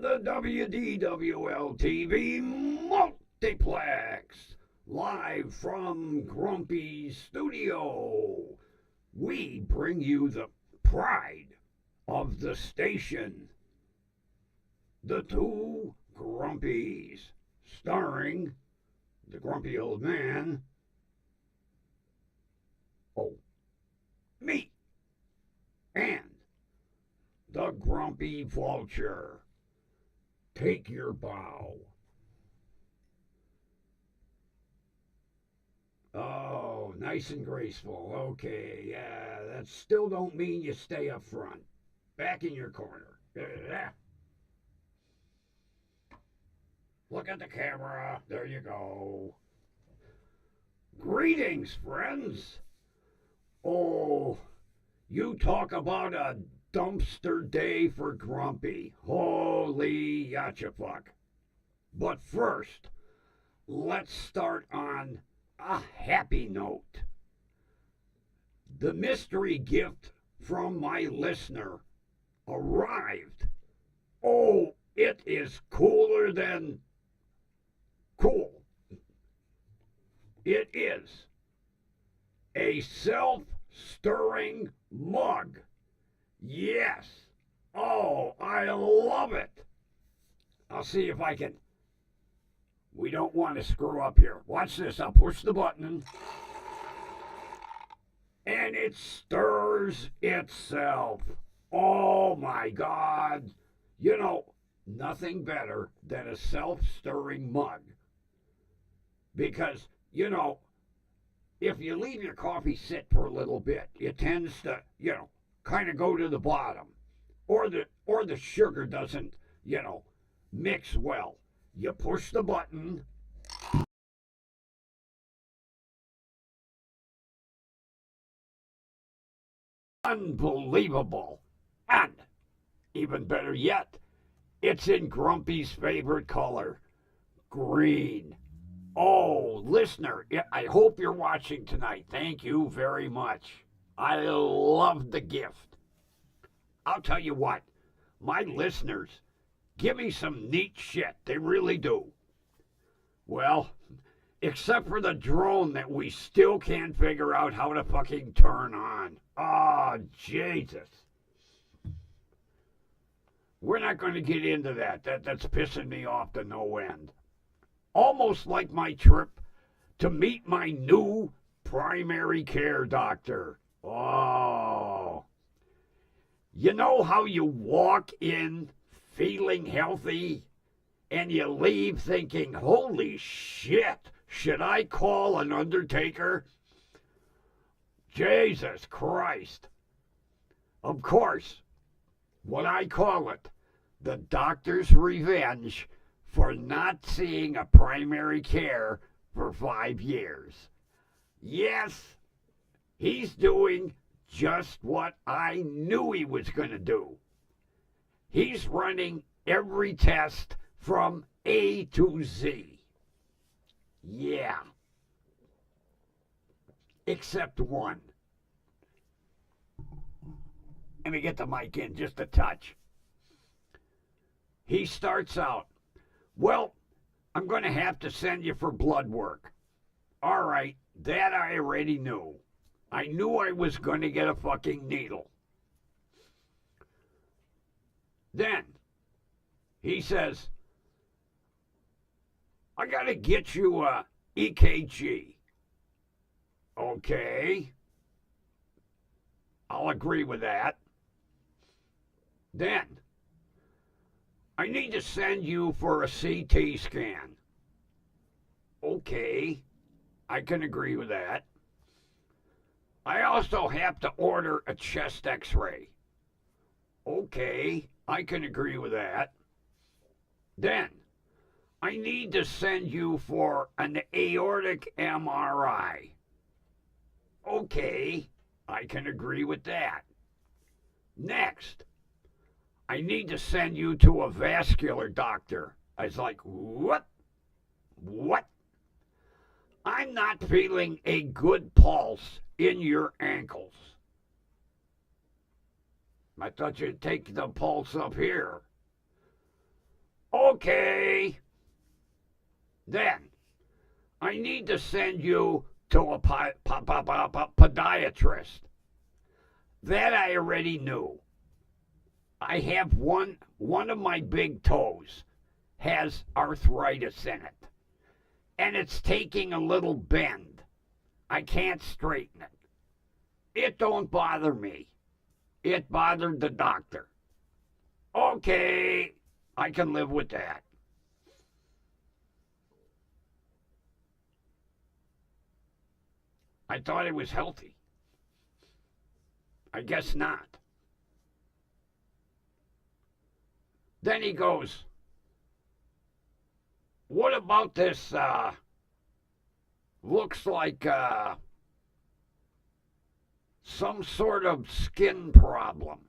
the WDWL TV multiplex, live from Grumpy's studio. We bring you the pride of the station, the two Grumpies, starring the grumpy old man, me, and the grumpy vulture. Take your bow. Oh, nice and graceful. Okay, yeah, that still don't mean you stay up front. Back in your corner. Look at the camera. There you go. Greetings, friends. Oh, you talk about a dumpster day for Grumpy. Holy yachafuck. But first, let's start on a happy note. The mystery gift from my listener arrived. Oh, it is cooler than cool. It is a self-stirring mug. Yes. Oh, I love it. I'll see if I can. We don't want to screw up here. Watch this. I'll push the button. And it stirs itself. Oh, my God. You know, nothing better than a self-stirring mug. Because, you know, if you leave your coffee sit for a little bit, it tends to, kind of go to the bottom. Or the sugar doesn't, mix well. You push the button. Unbelievable. And, even better yet, it's in Grumpy's favorite color, green. Oh, listener, I hope you're watching tonight. Thank you very much. I love the gift. I'll tell you what, my listeners give me some neat shit. They really do. Well, except for the drone that we still can't figure out how to fucking turn on. Oh, Jesus. We're not going to get into that. That's pissing me off to no end. Almost like my trip to meet my new primary care doctor. Oh. You know how you walk in feeling healthy and you leave thinking, holy shit, should I call an undertaker? Jesus Christ. Of course, what I call it, the doctor's revenge for not seeing a primary care for 5 years. Yes, he's doing just what I knew he was going to do. He's running every test from A to Z. Yeah. Except one. Let me get the mic in just a touch. He starts out, well, I'm going to have to send you for blood work. All right, that I already knew. I knew I was going to get a fucking needle. Then he says, I got to get you a EKG. Okay. I'll agree with that. Then I need to send you for a CT scan. Okay, I can agree with that. I also have to order a chest x-ray. Okay, I can agree with that. Then, I need to send you for an aortic MRI. Okay, I can agree with that. Next, I need to send you to a vascular doctor. I was like, what? What? I'm not feeling a good pulse in your ankles. I thought you'd take the pulse up here. Okay. Then I need to send you to a podiatrist. That I already knew. I have one of my big toes has arthritis in it. And it's taking a little bend. I can't straighten it. It don't bother me. It bothered the doctor. Okay, I can live with that. I thought it was healthy. I guess not. Then he goes, what about this, looks like, some sort of skin problem?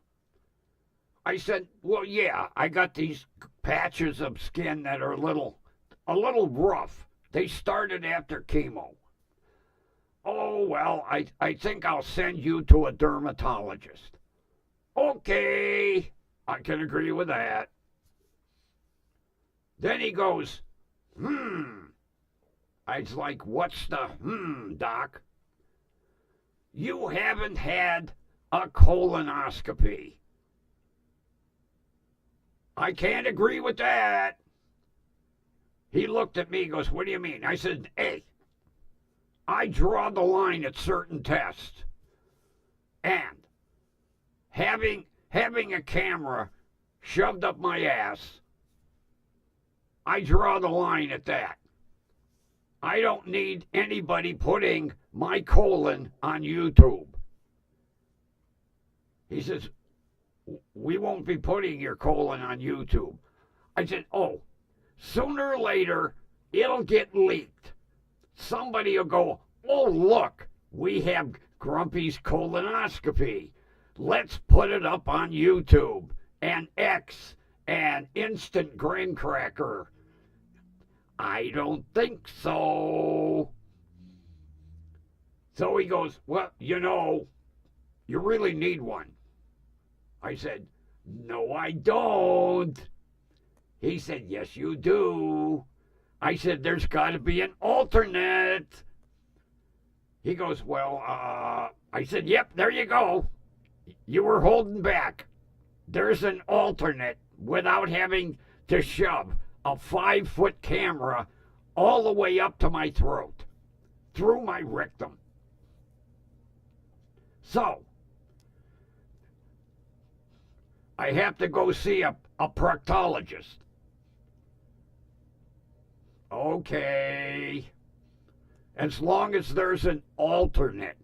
I said, well, yeah, I got these patches of skin that are a little rough. They started after chemo. Oh, well, I think I'll send you to a dermatologist. Okay, I can agree with that. Then he goes, I was like, what's the doc? You haven't had a colonoscopy. I can't agree with that. He looked at me, goes, what do you mean? I said, hey, I draw the line at certain tests. And having a camera shoved up my ass, I draw the line at that. I don't need anybody putting my colon on YouTube. He says, we won't be putting your colon on YouTube. I said, oh, sooner or later, it'll get leaked. Somebody will go, oh, look, we have Grumpy's colonoscopy. Let's put it up on YouTube and X and Instant Graham Cracker. I don't think so. So he goes, well, you really need one. I said, no, I don't. He said, yes, you do. I said, there's got to be an alternate. He goes, well, I said, yep, there you go. You were holding back. There's an alternate without having to shove a 5-foot camera all the way up to my throat, through my rectum. So, I have to go see a proctologist. Okay. As long as there's an alternate.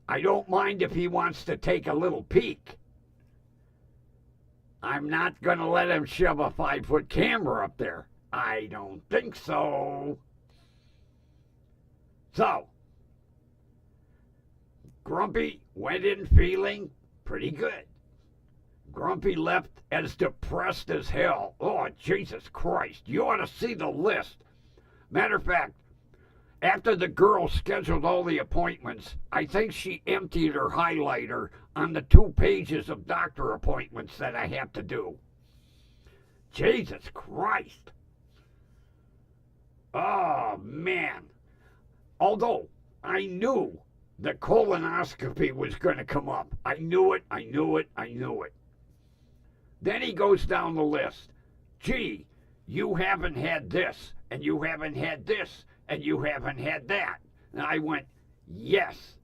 I don't mind if he wants to take a little peek. I'm not going to let him shove a 5-foot camera up there. I don't think so. So, Grumpy went in feeling pretty good. Grumpy left as depressed as hell. Oh, Jesus Christ. You ought to see the list. Matter of fact, after the girl scheduled all the appointments, I think she emptied her highlighter on the 2 pages of doctor appointments that I have to do. Jesus Christ. Oh, man. Although I knew the colonoscopy was going to come up. I knew it. Then he goes down the list. Gee, you haven't had this, and you haven't had this, and you haven't had that. And I went, yes.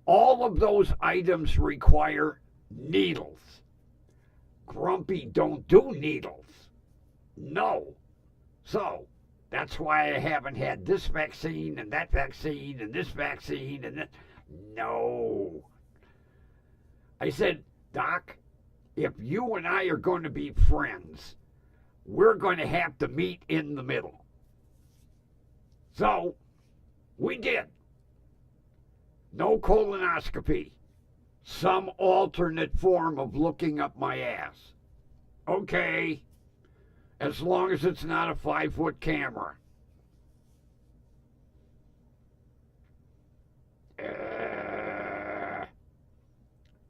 All of those items require needles. Grumpy don't do needles. No. So, that's why I haven't had this vaccine and that vaccine and this vaccine and that. No. I said, Doc, if you and I are going to be friends, we're going to have to meet in the middle. So, we did. No colonoscopy. Some alternate form of looking up my ass. Okay. As long as it's not a 5-foot camera.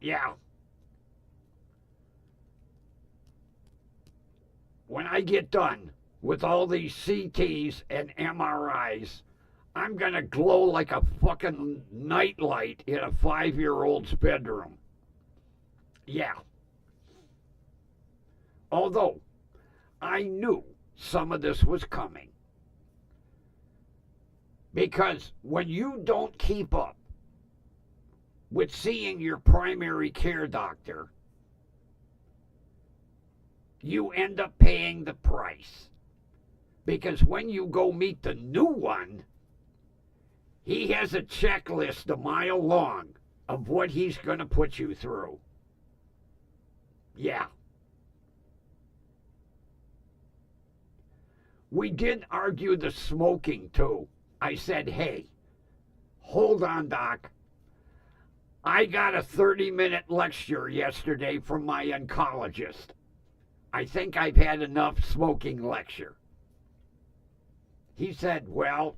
Yeah. when I get done with all these CTs and MRIs, I'm going to glow like a fucking nightlight in a 5-year-old's bedroom. Yeah. Although, I knew some of this was coming. Because when you don't keep up with seeing your primary care doctor, you end up paying the price. Because when you go meet the new one, he has a checklist a mile long of what he's going to put you through. Yeah. We did argue the smoking, too. I said, hey, hold on, Doc. I got a 30-minute lecture yesterday from my oncologist. I think I've had enough smoking lecture. He said, well,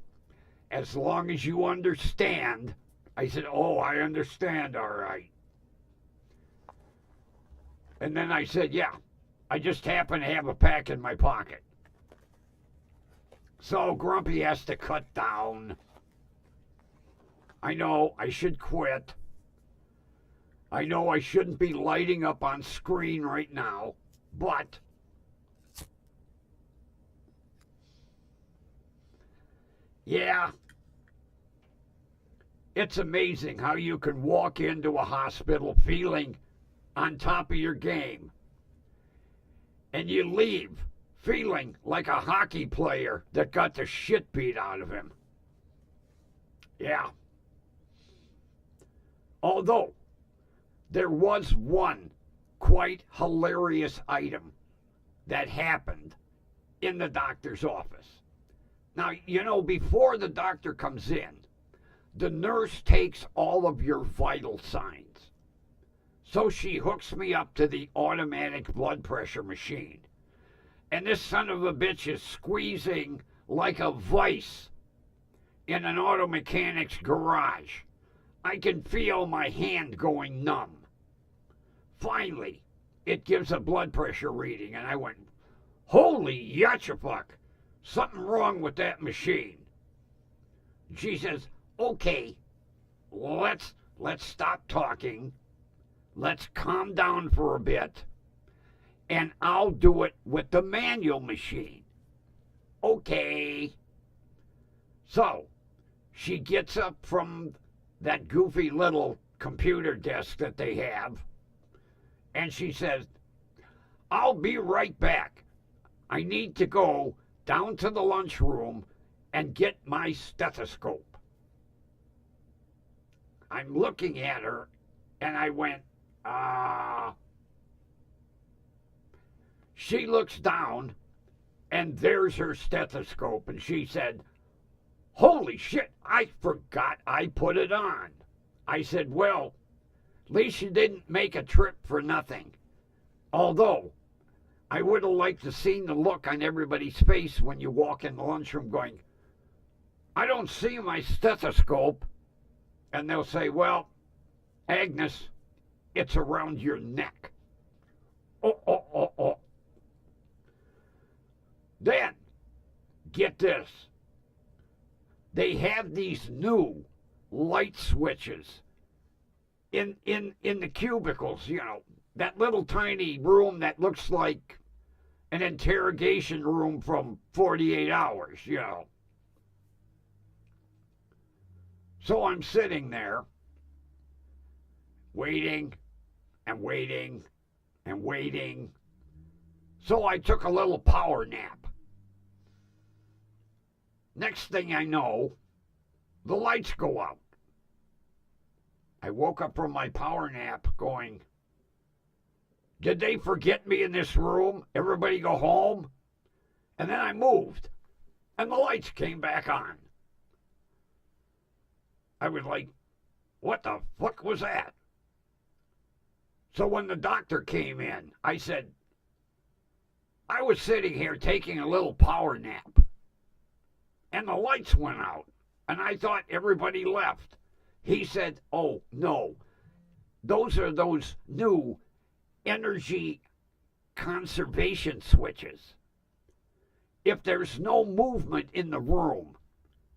as long as you understand. I said, oh, I understand, all right. And then I said, yeah, I just happen to have a pack in my pocket. So Grumpy has to cut down. I know I should quit. I know I shouldn't be lighting up on screen right now, but yeah, it's amazing how you can walk into a hospital feeling on top of your game, and you leave feeling like a hockey player that got the shit beat out of him. Yeah. Although, there was one quite hilarious item that happened in the doctor's office. Now, you know, before the doctor comes in, the nurse takes all of your vital signs. So she hooks me up to the automatic blood pressure machine. And this son of a bitch is squeezing like a vice in an auto mechanic's garage. I can feel my hand going numb. Finally, it gives a blood pressure reading, and I went, holy yatchafuck, something wrong with that machine. She says, okay, let's stop talking. Let's calm down for a bit, and I'll do it with the manual machine. Okay. So, she gets up from that goofy little computer desk that they have, and she says, I'll be right back. I need to go down to the lunchroom and get my stethoscope. I'm looking at her, and I went, She looks down, and there's her stethoscope, and she said, holy shit, I forgot I put it on. I said, well, at least you didn't make a trip for nothing. Although, I would have liked to seen the look on everybody's face when you walk in the lunchroom going, I don't see my stethoscope. And they'll say, well, Agnes, it's around your neck. Oh. Then, get this. They have these new light switches in the cubicles, you know, that little tiny room that looks like an interrogation room from 48 Hours, you know. So I'm sitting there waiting and waiting and waiting. So I took a little power nap. Next thing I know, the lights go out. I woke up from my power nap going, did they forget me in this room? Everybody go home? And then I moved, and the lights came back on. I was like, what the fuck was that? So when the doctor came in, I said, I was sitting here taking a little power nap, and the lights went out, and I thought everybody left. He said, oh, no, those are new energy conservation switches. if there's no movement in the room,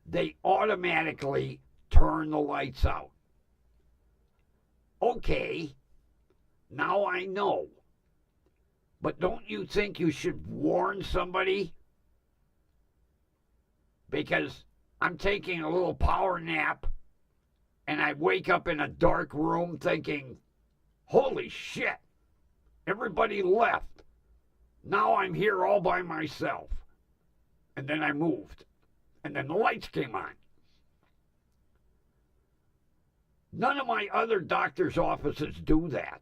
they automatically turn the lights out. Okay, now I know. But don't you think you should warn somebody? Because I'm taking a little power nap and I wake up in a dark room thinking, holy shit, everybody left. Now I'm here all by myself. And then I moved. And then the lights came on. None of my other doctor's offices do that.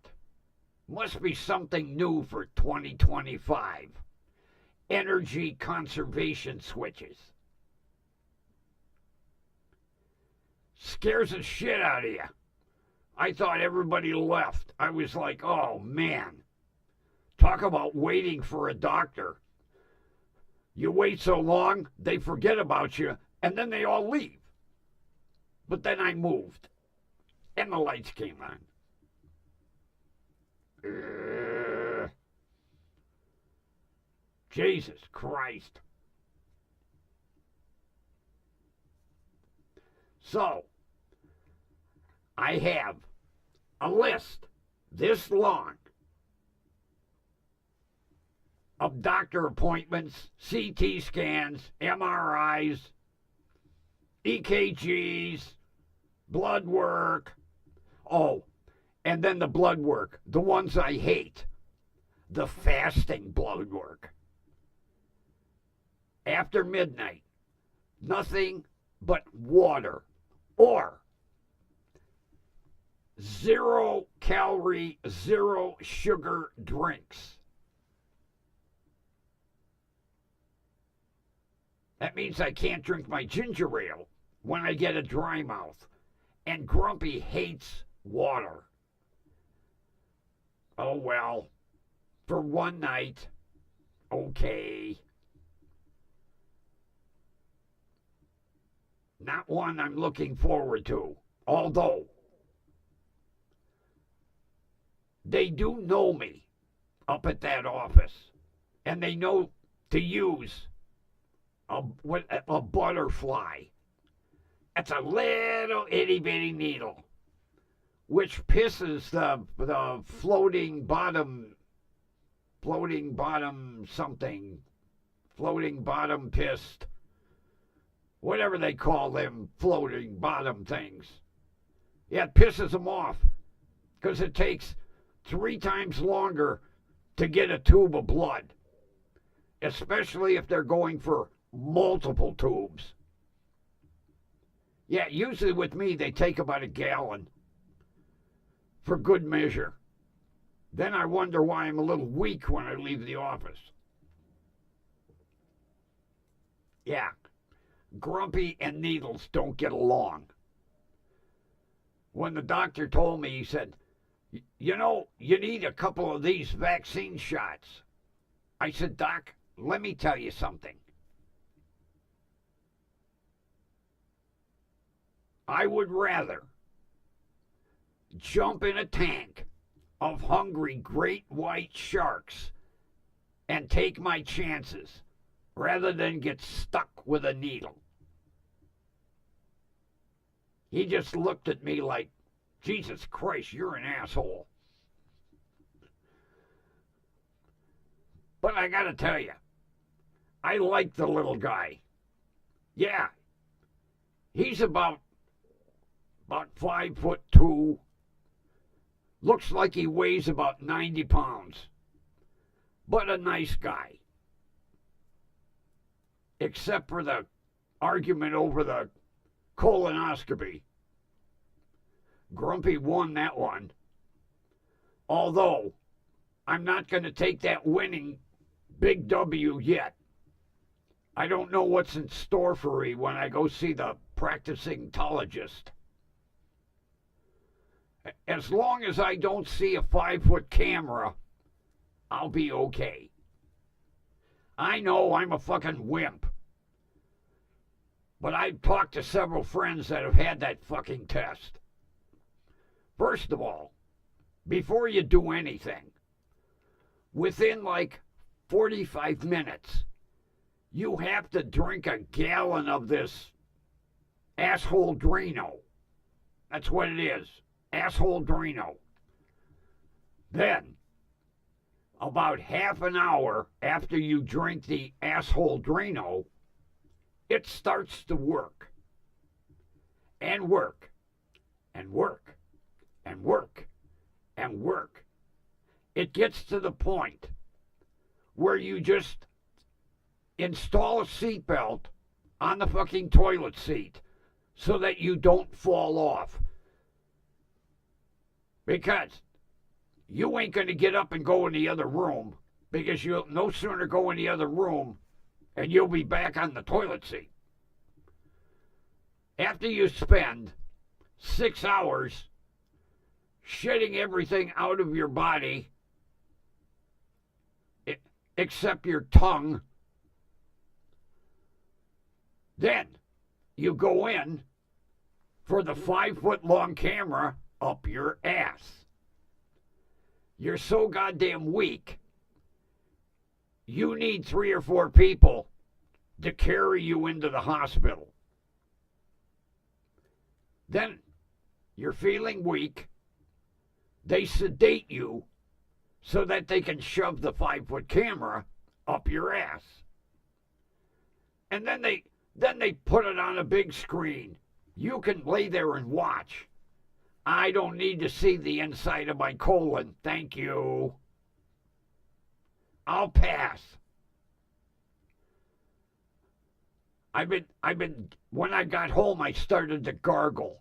Must be something new for 2025. Energy conservation switches. Scares the shit out of you. I thought everybody left. I was like, oh man. Talk about waiting for a doctor. You wait so long, they forget about you, and then they all leave. But then I moved, and the lights came on. Jesus Christ. So, I have a list this long of doctor appointments, CT scans, MRIs, EKGs, blood work. Oh, and then the blood work, the ones I hate, the fasting blood work. After midnight, nothing but water or 0 calorie, 0 sugar drinks. That means I can't drink my ginger ale when I get a dry mouth. And Grumpy hates water. Oh well, for one night, okay. Not one I'm looking forward to, although they do know me up at that office, and they know to use a butterfly. That's a little itty-bitty needle, which pisses the floating bottom pissed, whatever they call them floating bottom things. Yeah, it pisses them off because it takes 3 times longer to get a tube of blood, especially if they're going for multiple tubes. Yeah, usually with me, they take about a gallon for good measure. Then I wonder why I'm a little weak when I leave the office. Yeah, Grumpy and needles don't get along. When the doctor told me, he said, you know, you need a couple of these vaccine shots. I said, Doc, let me tell you something. I would rather jump in a tank of hungry great white sharks and take my chances rather than get stuck with a needle. He just looked at me like, Jesus Christ, you're an asshole. But I gotta tell you, I like the little guy. Yeah, he's about 5'2". Looks like he weighs about 90 pounds. But a nice guy. Except for the argument over the colonoscopy. Grumpy won that one. Although, I'm not going to take that winning big W yet. I don't know what's in store for me when I go see the practicing tologist. As long as I don't see a 5-foot camera, I'll be okay. I know I'm a fucking wimp. But I've talked to several friends that have had that fucking test. First of all, before you do anything, within like 45 minutes, you have to drink a gallon of this asshole Drano. That's what it is. Asshole Drano. Then, about half an hour after you drink the asshole Drano, it starts to work. And work. And work. And work. And work. It gets to the point where you just install a seatbelt on the fucking toilet seat so that you don't fall off. Because you ain't going to get up and go in the other room, because you'll no sooner go in the other room and you'll be back on the toilet seat. After you spend 6 hours shitting everything out of your body except your tongue, then you go in for the 5-foot-long camera up your ass. You're so goddamn weak, you need 3 or 4 people to carry you into the hospital. Then you're feeling weak. They sedate you so that they can shove the 5-foot camera up your ass. And then they put it on a big screen. You can lay there and watch. I don't need to see the inside of my colon. Thank you. I'll pass. When I got home, I started to gargle.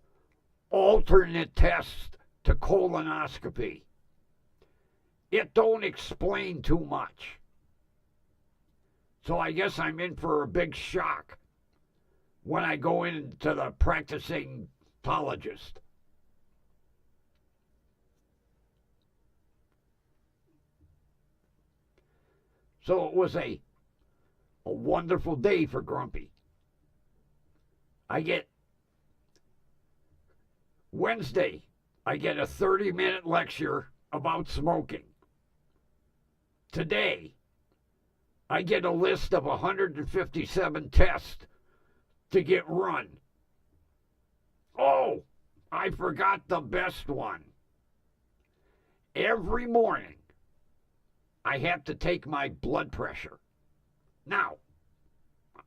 Alternate tests to colonoscopy. It don't explain too much. So I guess I'm in for a big shock when I go into the practicing pathologist. So it was a wonderful day for Grumpy. Wednesday, I get a 30-minute lecture about smoking. Today, I get a list of 157 tests to get run. Oh, I forgot the best one. Every morning, I have to take my blood pressure. Now,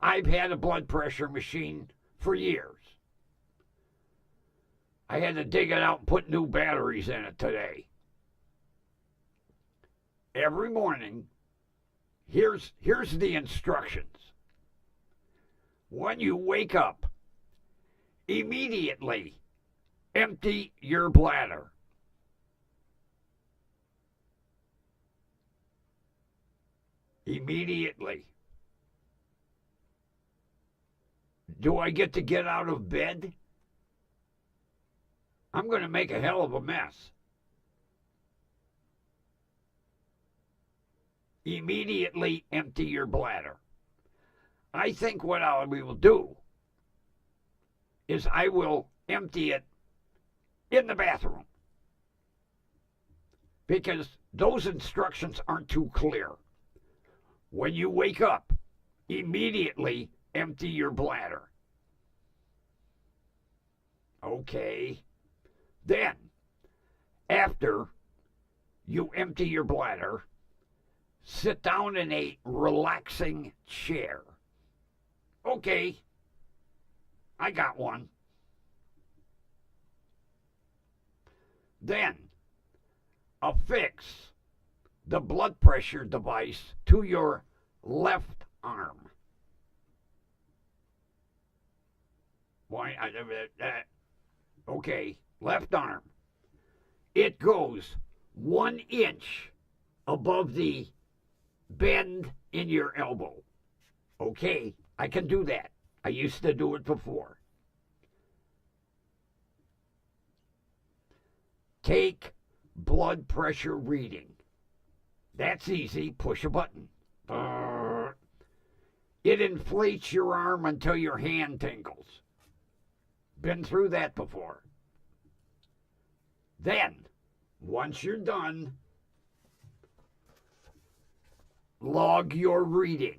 I've had a blood pressure machine for years. I had to dig it out and put new batteries in it today. Every morning, here's the instructions. When you wake up, immediately empty your bladder. Immediately. Do I get to get out of bed? I'm going to make a hell of a mess. Immediately empty your bladder. I think what we will do is I will empty it in the bathroom, because those instructions aren't too clear. When you wake up, immediately empty your bladder. Okay. Then, after you empty your bladder, sit down in a relaxing chair. Okay, I got one. Then, affix the blood pressure device to your left arm. Okay, left arm. It goes 1 inch above the bend in your elbow. Okay, I can do that. I used to do it before. Take blood pressure reading. That's easy. Push a button. It inflates your arm until your hand tingles. Been through that before. Then, once you're done, log your reading.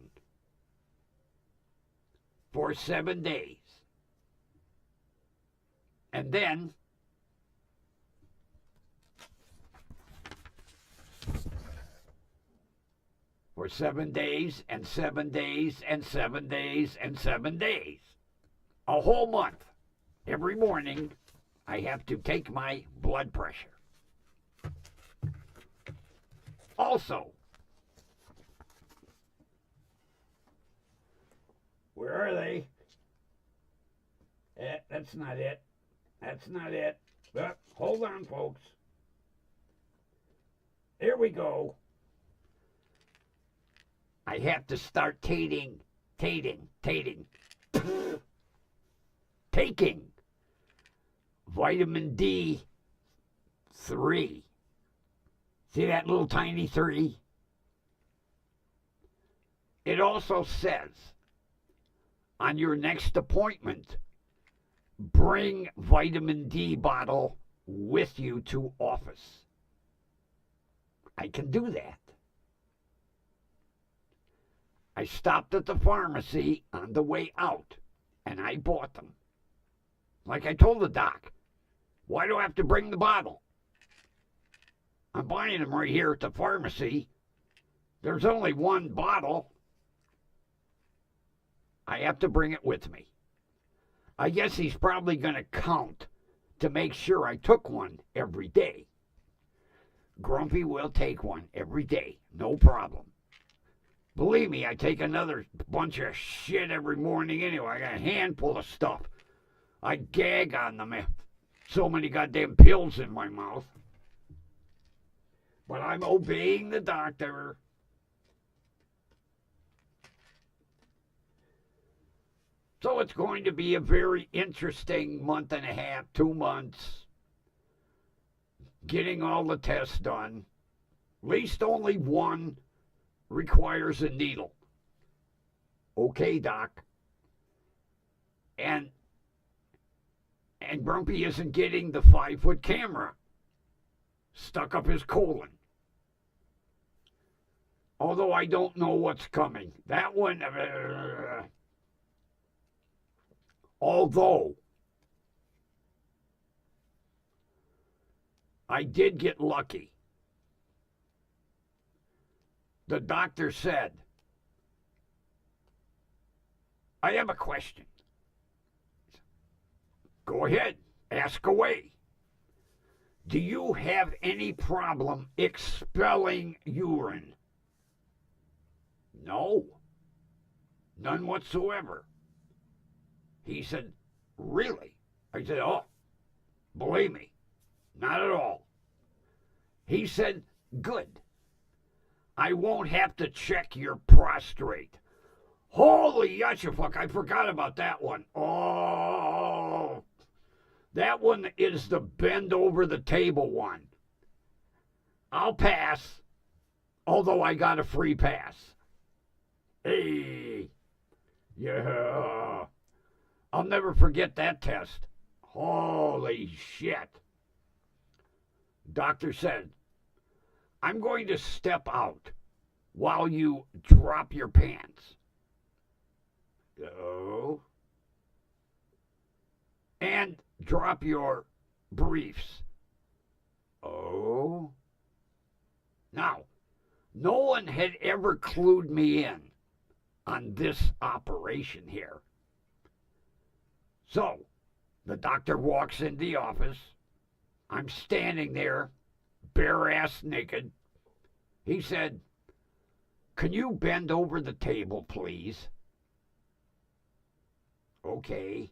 for 7 days. And then for 7 days and 7 days and 7 days and 7 days. A whole month. Every morning, I have to take my blood pressure. Also, where are they? That's not it. That's not it. Hold on, folks. There we go. I have to start taking vitamin D3. See that little tiny 3? It also says on your next appointment, bring vitamin D bottle with you to office. I can do that. I stopped at the pharmacy on the way out, and I bought them. Like I told the doc, why do I have to bring the bottle? I'm buying them right here at the pharmacy. There's only one bottle. I have to bring it with me. I guess he's probably going to count to make sure I took one every day. Grumpy will take one every day, no problem. Believe me, I take another bunch of shit every morning anyway. I got a handful of stuff. I gag on them. So many goddamn pills in my mouth. But I'm obeying the doctor. So it's going to be a very interesting month and a half, 2 months, getting all the tests done. At least only one requires a needle. Okay, Doc. And Grumpy isn't getting the 5-foot camera stuck up his colon. Although I don't know what's coming. That one, although I did get lucky. The doctor said, I have a question. Go ahead, ask away. Do you have any problem expelling urine? No, none whatsoever. He said, really? I said, oh, believe me, not at all. He said, good. I won't have to check your prostate. Holy yashafuck, I forgot about that one. Oh, that one is the bend over the table one. I'll pass, although I got a free pass. Hey, yeah. I'll never forget that test. Holy shit. Doctor said, I'm going to step out while you drop your pants. Oh. And drop your briefs. Oh. Now, no one had ever clued me in on this operation here. So, the doctor walks in the office. I'm standing there, bare-ass naked. He said, can you bend over the table, please? Okay.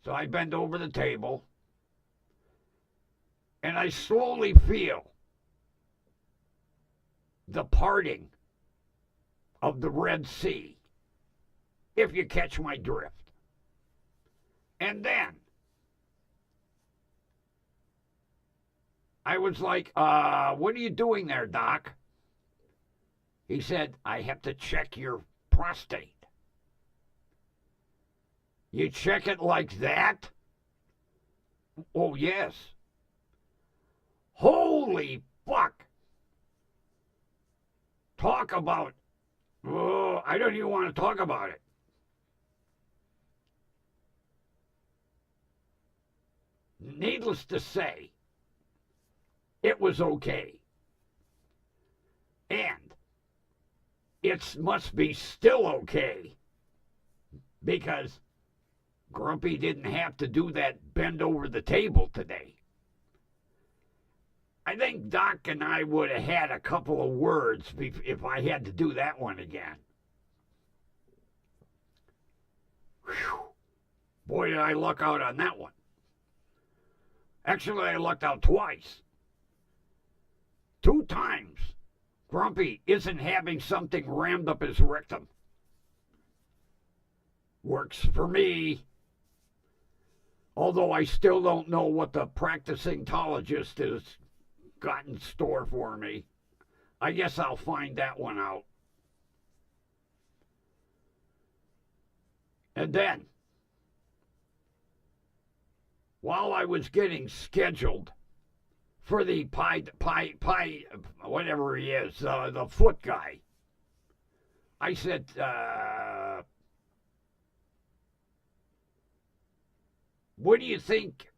So I bend over the table, and I slowly feel the parting of the Red Sea, if you catch my drift. And then I was like, what are you doing there, Doc? He said, I have to check your prostate. You check it like that? Oh, yes. Holy fuck. Talk about, I don't even want to talk about it. Needless to say, it was okay. And it must be still okay because Grumpy didn't have to do that bend over the table today. I think Doc and I would have had a couple of words if I had to do that one again. Whew. Boy, did I luck out on that one. Actually, I lucked out twice. 2 times. Grumpy isn't having something rammed up his rectum. Works for me. Although I still don't know what the practicing tologist has got in store for me. I guess I'll find that one out. And then, while I was getting scheduled for the whatever he is, the foot guy, I said, what do you think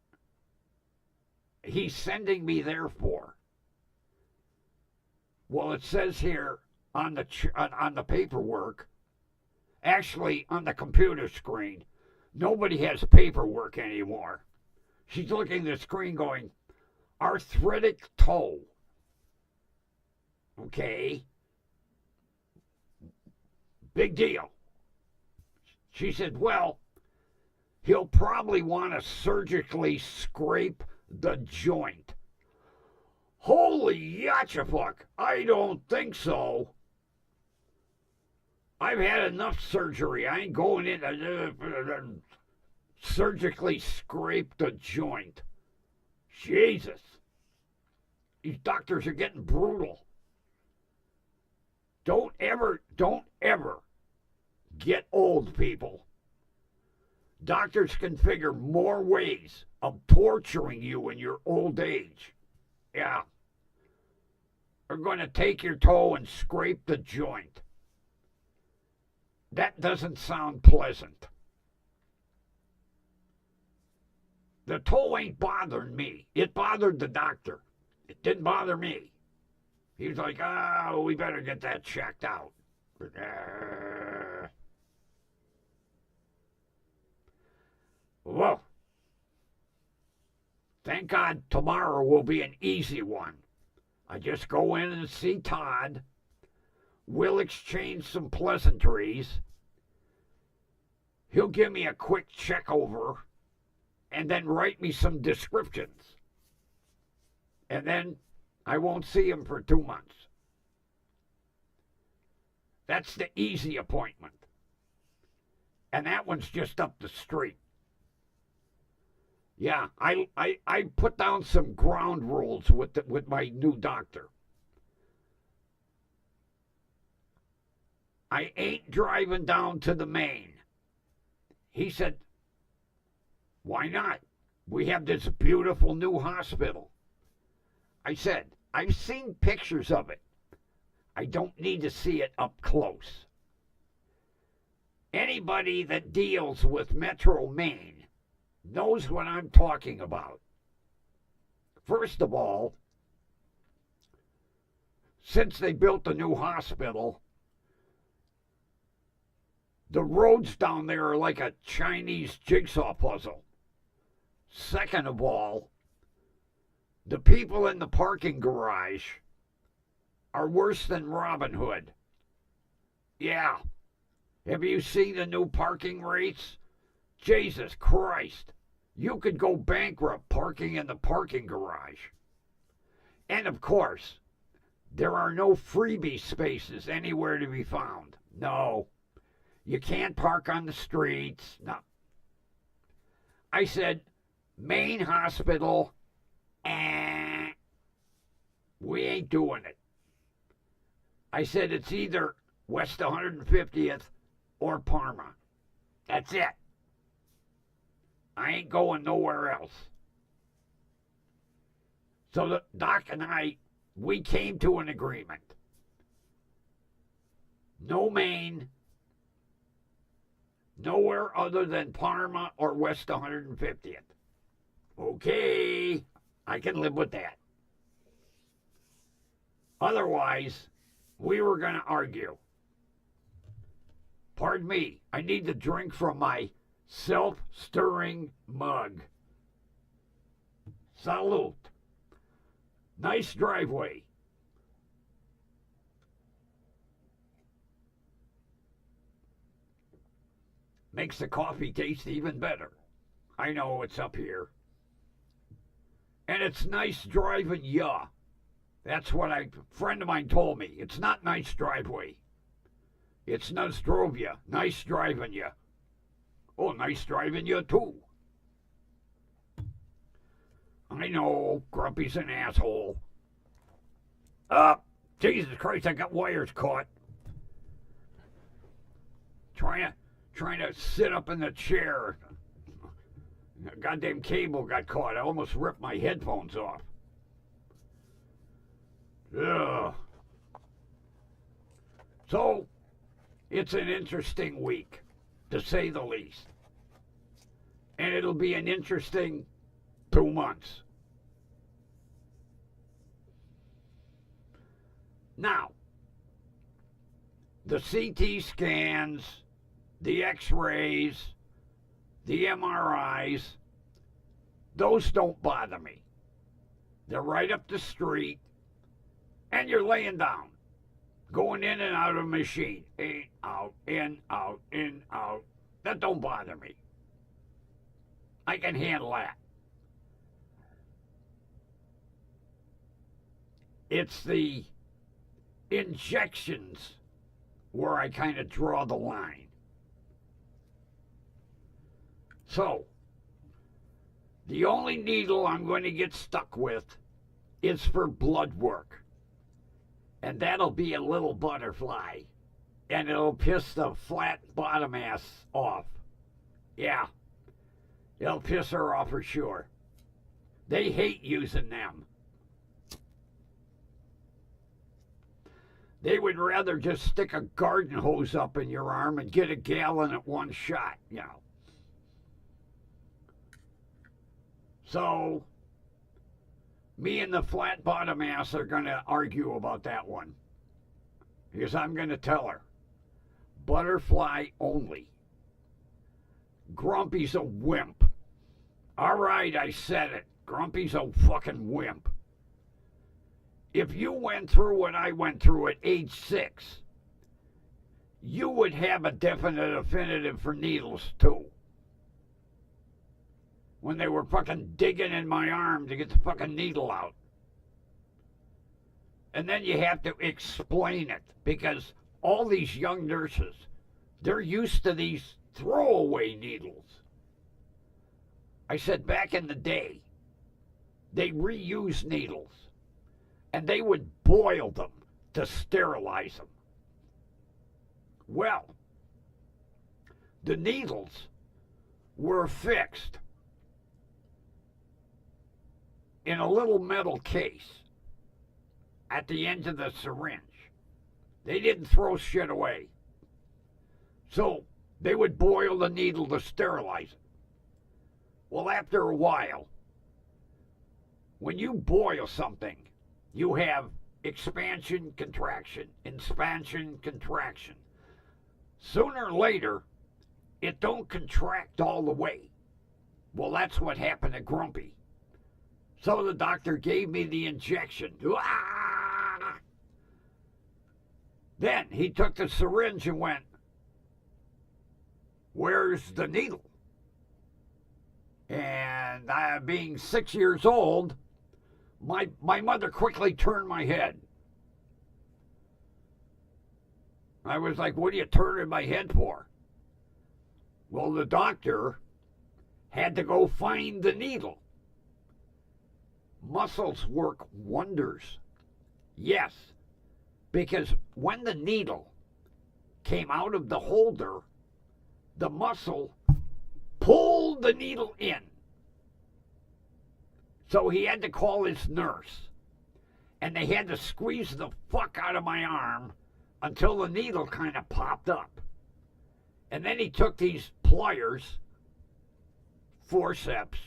he's sending me there for? Well, it says here on the paperwork, actually on the computer screen, nobody has paperwork anymore. She's looking at the screen going, arthritic toe. Okay. Big deal. She said, well, he'll probably want to surgically scrape the joint. Holy yachafuck, I don't think so. I've had enough surgery. I ain't going in to surgically scrape the joint. Jesus. These doctors are getting brutal. Don't ever get old, people. Doctors can figure more ways of torturing you in your old age. Yeah. They're going to take your toe and scrape the joint. That doesn't sound pleasant. The toe ain't bothering me. It bothered the doctor. It didn't bother me. He was like, oh, we better get that checked out. Well, thank God tomorrow will be an easy one. I just go in and see Todd. We'll exchange some pleasantries. He'll give me a quick check over and then write me some descriptions. And then I won't see him for 2 months. That's the easy appointment. And that one's just up the street. Yeah, I put down some ground rules with my new doctor. I ain't driving down to the Maine. He said, why not? We have this beautiful new hospital. I said, I've seen pictures of it. I don't need to see it up close. Anybody that deals with Metro Maine knows what I'm talking about. First of all, since they built the new hospital, the roads down there are like a Chinese jigsaw puzzle. Second of all, the people in the parking garage are worse than Robin Hood. Yeah. Have you seen the new parking rates? Jesus Christ. You could go bankrupt parking in the parking garage. And of course, there are no freebie spaces anywhere to be found. No. You can't park on the streets. No. I said, Maine Hospital, we ain't doing it. I said it's either West 150th or Parma. That's it. I ain't going nowhere else. So the doc and I, we came to an agreement. No Maine, Nowhere other than Parma or West 150th. Okay, I can live with that. Otherwise, we were going to argue. Pardon me, I need to drink from my self-stirring mug. Salute. Nice driveway. Makes the coffee taste even better. I know it's up here. And it's nice driving ya. That's what a friend of mine told me. It's not nice driveway. It's nice drove ya. Nice driving ya. Oh, nice driving ya too. I know, Grumpy's an asshole. Jesus Christ, I got wires caught. Trying to sit up in the chair. The goddamn cable got caught. I almost ripped my headphones off. Ugh. So, it's an interesting week, to say the least. And it'll be an interesting 2 months. Now, the CT scans, the x-rays, the MRIs, those don't bother me. They're right up the street, and you're laying down, going in and out of a machine. In, out, in, out, in, out. That don't bother me. I can handle that. It's the injections where I kind of draw the line. So, the only needle I'm going to get stuck with is for blood work. And that'll be a little butterfly. And it'll piss the flat bottom ass off. Yeah. It'll piss her off for sure. They hate using them. They would rather just stick a garden hose up in your arm and get a gallon at one shot, you know. So, me and the flat bottom ass are going to argue about that one. Because I'm going to tell her, butterfly only. Grumpy's a wimp. All right, I said it. Grumpy's a fucking wimp. If you went through what I went through at age 6, you would have a definite affinity for needles too. When they were fucking digging in my arm to get the fucking needle out. And then you have to explain it because all these young nurses, they're used to these throwaway needles. I said back in the day, they reused needles. And they would boil them to sterilize them. Well, the needles were fixed in a little metal case at the end of the syringe. They didn't throw shit away. So they would boil the needle to sterilize it. Well, after a while, when you boil something, you have expansion, contraction, expansion, contraction. Sooner or later, it don't contract all the way. Well, that's what happened to Grumpy. So the doctor gave me the injection. Ah! Then he took the syringe and went, "Where's the needle?" And being 6 years old, my mother quickly turned my head. I was like, "What are you turning my head for?" Well, the doctor had to go find the needle. Muscles work wonders. Yes, because when the needle came out of the holder, the muscle pulled the needle in. So he had to call his nurse, and they had to squeeze the fuck out of my arm until the needle kind of popped up. And then he took these pliers, forceps,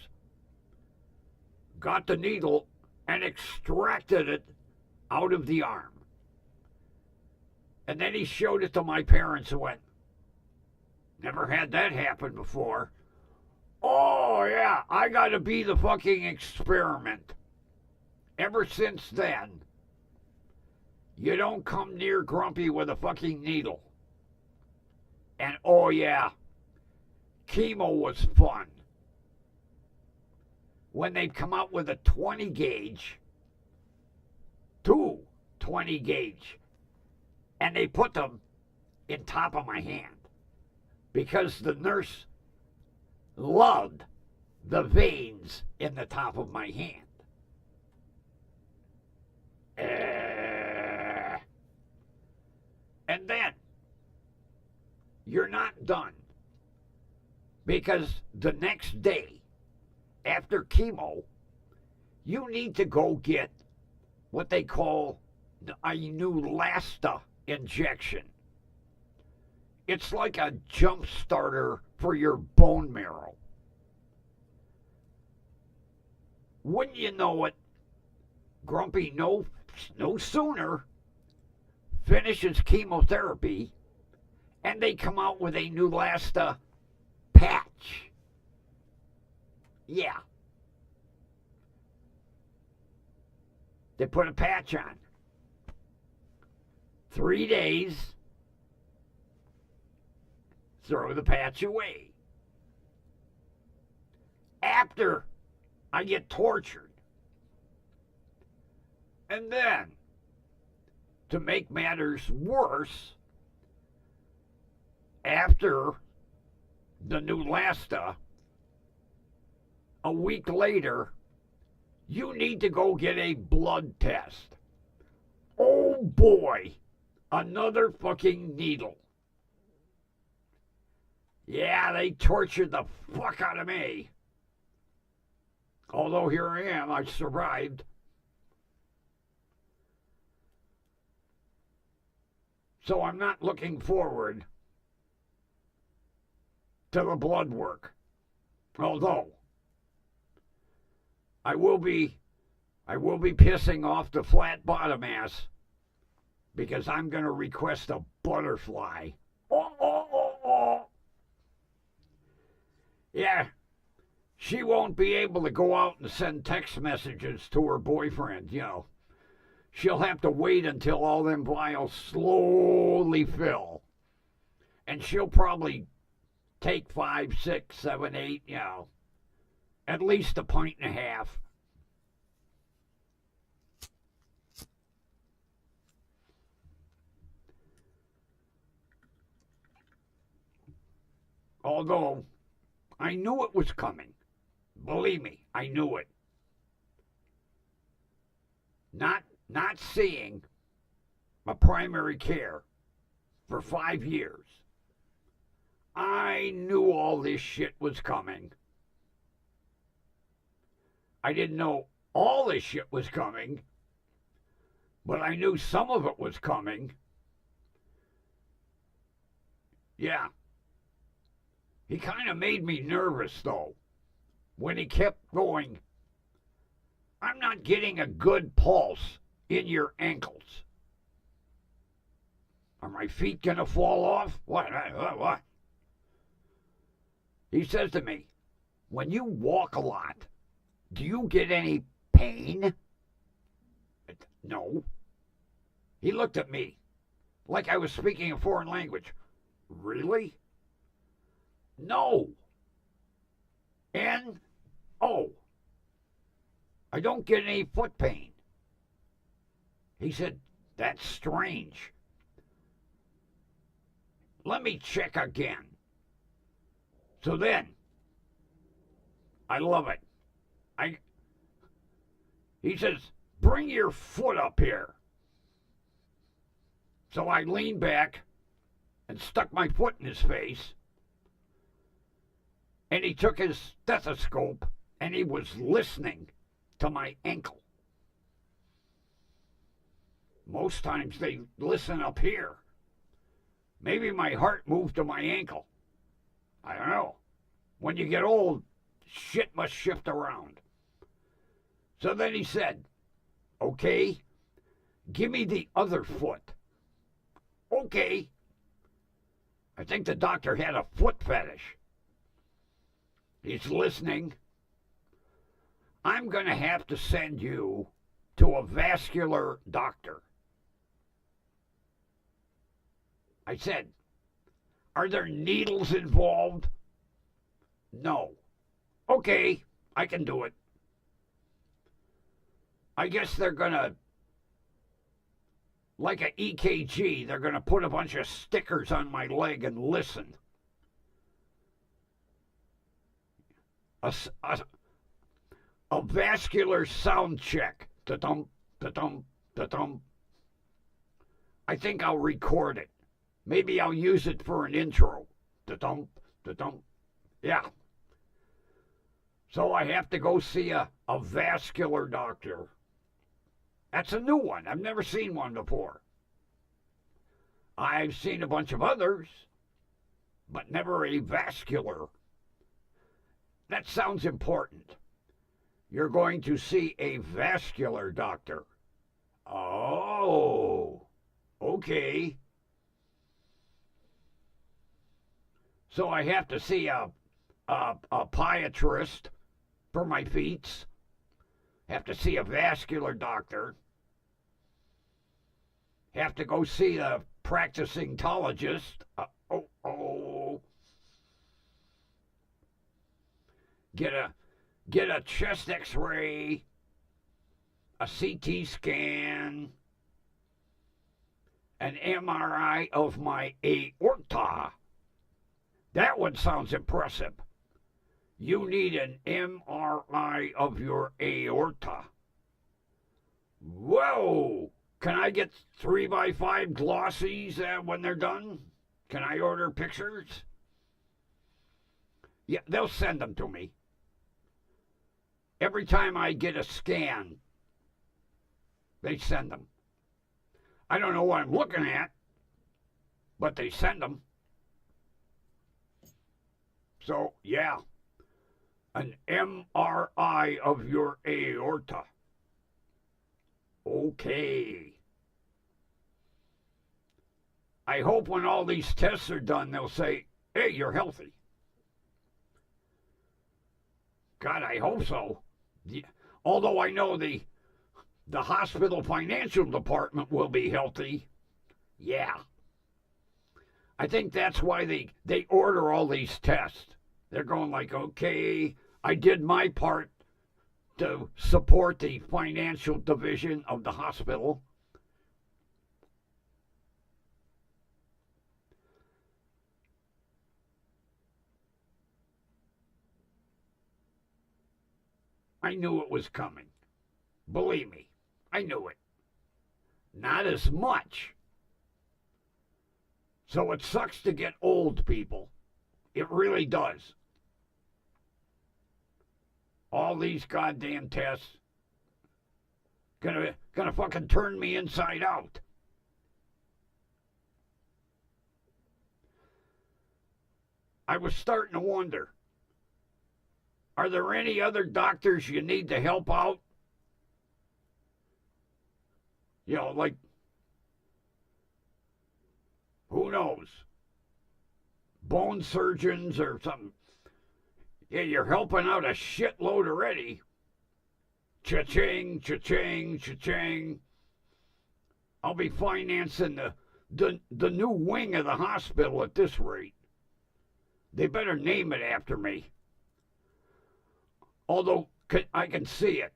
got the needle, and extracted it out of the arm. And then he showed it to my parents and went, never had that happen before. Oh, yeah, I got to be the fucking experiment. Ever since then, you don't come near Grumpy with a fucking needle. And oh, yeah, chemo was fun. When they'd come out with a 20 gauge, two 20 gauge, and they put them in top of my hand because the nurse loved the veins in the top of my hand. And then you're not done, because the next day after chemo, you need to go get what they call a Neulasta injection. It's like a jump starter for your bone marrow. Wouldn't you know it, Grumpy no sooner finishes chemotherapy and they come out with a Neulasta patch. Yeah. They put a patch on. 3 days, throw the patch away. After I get tortured. And then, to make matters worse, after the Neulasta, a week later, you need to go get a blood test. Oh boy, another fucking needle. Yeah, they tortured the fuck out of me. Although here I am, I survived. So I'm not looking forward to the blood work. Although I will be pissing off the flat bottom ass because I'm going to request a butterfly. Oh. Yeah, she won't be able to go out and send text messages to her boyfriend, you know. She'll have to wait until all them vials slowly fill. And she'll probably take 5, 6, 7, 8, you know, at least a pint and a half. Although, I knew it was coming. Believe me, I knew it. Not seeing my primary care for 5 years. I knew all this shit was coming. I didn't know all this shit was coming, but I knew some of it was coming. Yeah. He kind of made me nervous, though, when he kept going, I'm not getting a good pulse in your ankles. Are my feet going to fall off? What? He says to me, when you walk a lot, do you get any pain? No. He looked at me like I was speaking a foreign language. Really? No. N-O. I don't get any foot pain. He said, that's strange. Let me check again. So then, I love it. He says, bring your foot up here. So I leaned back and stuck my foot in his face. And he took his stethoscope and he was listening to my ankle. Most times they listen up here. Maybe my heart moved to my ankle. I don't know. When you get old, shit must shift around. So then he said, okay, give me the other foot. Okay. I think the doctor had a foot fetish. He's listening. I'm going to have to send you to a vascular doctor. I said, are there needles involved? No. Okay, I can do it. I guess they're going to, like an EKG, they're going to put a bunch of stickers on my leg and listen. A vascular sound check. Da-dum, da-dum, da-dum. I think I'll record it. Maybe I'll use it for an intro. Da-dum, da-dum. Yeah. So I have to go see a vascular doctor. That's a new one. I've never seen one before. I've seen a bunch of others, but never a vascular. That sounds important. You're going to see a vascular doctor. Oh, okay. So I have to see a podiatrist for my feet. Have to see a vascular doctor. Have to go see a practicing tologist. Get a chest x-ray, a CT scan, an MRI of my aorta. That one sounds impressive. You need an MRI of your aorta. Whoa! Can I get 3x5 glossies when they're done? Can I order pictures? Yeah, they'll send them to me. Every time I get a scan, they send them. I don't know what I'm looking at, but they send them. So, yeah, an MRI of your aorta. Okay. I hope when all these tests are done, they'll say, hey, you're healthy. God, I hope so. Although I know the hospital financial department will be healthy. Yeah. I think that's why they order all these tests. They're going like, okay, I did my part to support the financial division of the hospital. I knew it was coming. Believe me, I knew it. Not as much. So it sucks to get old, people. It really does. All these goddamn tests gonna fucking turn me inside out. I was starting to wonder, are there any other doctors you need to help out? You know, like, who knows? Bone surgeons or something. Yeah, you're helping out a shitload already. Cha-ching, cha-ching, cha-ching. I'll be financing the new wing of the hospital at this rate. They better name it after me. Although I can see it.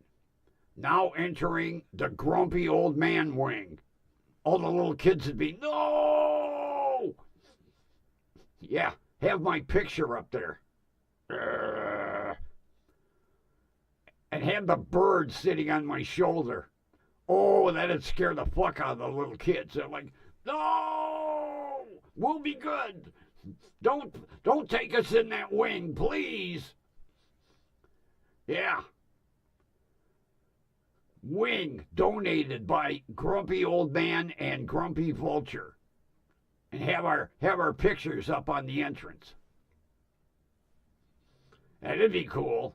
Now entering the grumpy old man wing. All the little kids would be, no! Yeah, have my picture up there. And have the bird sitting on my shoulder. Oh, that'd scare the fuck out of the little kids. They're like, no! We'll be good. Don't take us in that wing, please. Yeah. Wing donated by Grumpy Old Man and Grumpy Vulture. And have our pictures up on the entrance. That'd be cool.